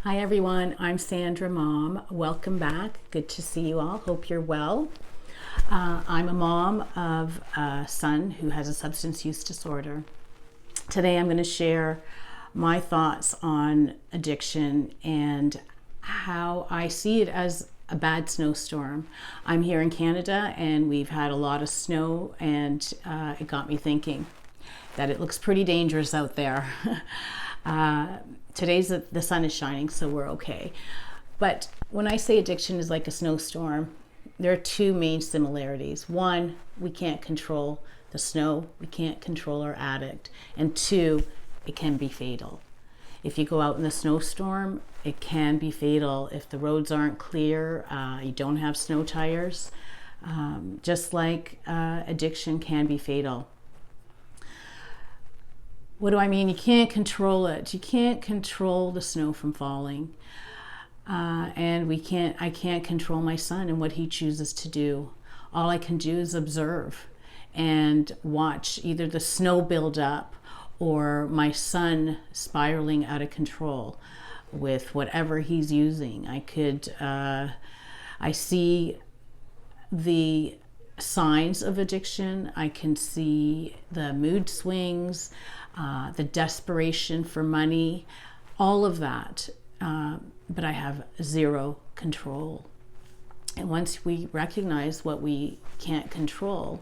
Hi everyone, I'm Sandra Mom. Welcome back. Good to see you all. Hope you're well. I'm a mom of a son who has a substance use disorder. Today I'm going to share my thoughts on addiction and how I see it as a bad snowstorm. I'm here in Canada and we've had a lot of snow, and it got me thinking that it looks pretty dangerous out there. Today's the sun is shining, so we're okay. But when I say addiction is like a snowstorm, there are two main similarities. One, we can't control the snow, we can't control our addict. And two, it can be fatal. If you go out in the snowstorm, it can be fatal. If the roads aren't clear, you don't have snow tires, just like addiction can be fatal. What do I mean? You can't control it. You can't control the snow from falling. And I can't control my son and what he chooses to do. All I can do is observe and watch either the snow build up or my son spiraling out of control with whatever he's using. I see the signs of addiction. I can see the mood swings, the desperation for money, all of that. But I have zero control. And once we recognize what we can't control,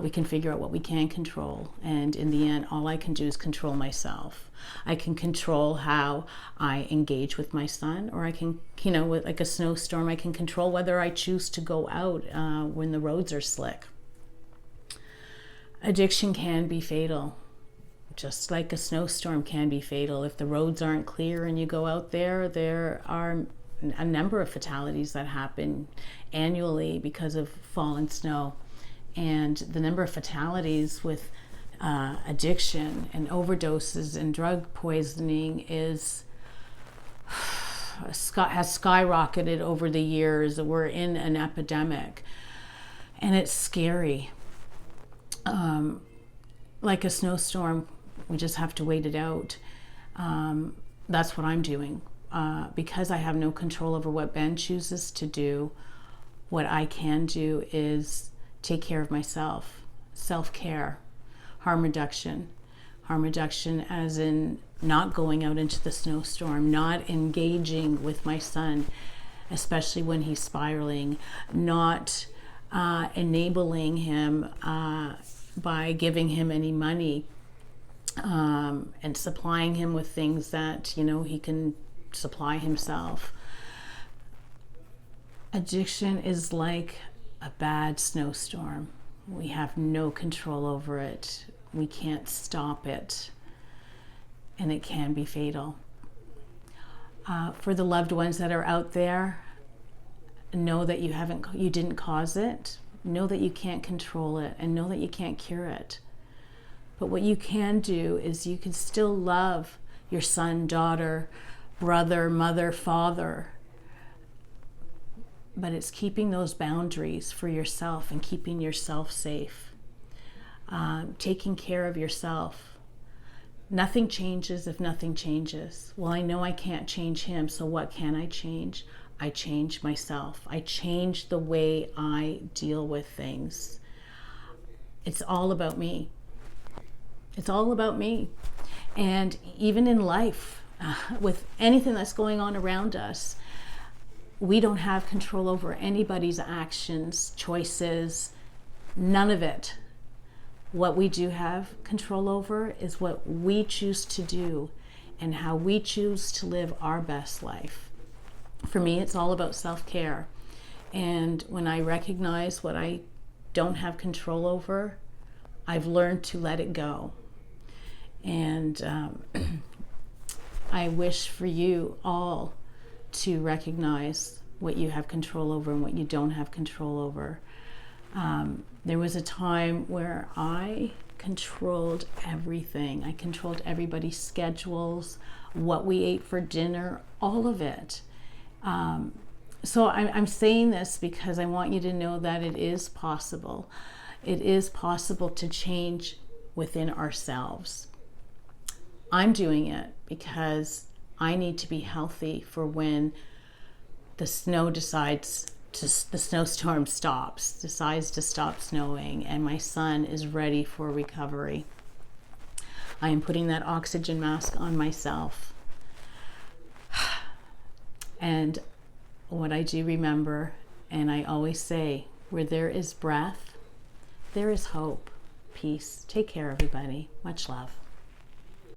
we can figure out what we can control. And in the end, all I can do is control myself. I can control how I engage with my son, or I can, with like a snowstorm, I can control whether I choose to go out when the roads are slick. Addiction can be fatal. Just like a snowstorm can be fatal. If the roads aren't clear and you go out there are a number of fatalities that happen annually because of fallen snow. And the number of fatalities with addiction and overdoses and drug poisoning has skyrocketed over the years. We're in an epidemic, and it's scary. Like a snowstorm, we just have to wait it out. That's what I'm doing. Because I have no control over what Ben chooses to do, what I can do is take care of myself. Self-care, harm reduction. Harm reduction as in not going out into the snowstorm, not engaging with my son, especially when he's spiraling, not enabling him by giving him any money, and supplying him with things that he can supply himself. Addiction is like a bad snowstorm. We have no control over it. We can't stop it, and it can be fatal. For the loved ones that are out there, know that you didn't cause it. Know that you can't control it, and know that you can't cure it. But what you can do is you can still love your son, daughter, brother, mother, father. But it's keeping those boundaries for yourself and keeping yourself safe. Taking care of yourself. Nothing changes if nothing changes. Well, I know I can't change him, so what can I change? I change myself. I change the way I deal with things. It's all about me. It's all about me. And even in life, with anything that's going on around us, we don't have control over anybody's actions, choices, none of it. What we do have control over is what we choose to do and how we choose to live our best life. For me, it's all about self-care. And when I recognize what I don't have control over, I've learned to let it go. And I wish for you all to recognize what you have control over and what you don't have control over. There was a time where I controlled everything. I controlled everybody's schedules, what we ate for dinner, all of it. So I'm saying this because I want you to know that it is possible. It is possible to change within ourselves. I'm doing it because I need to be healthy for when the snow decides to, the snowstorm decides to stop snowing, and my son is ready for recovery. I am putting that oxygen mask on myself. And what I do remember, and I always say, where there is breath, there is hope. Peace. Take care, everybody. Much love.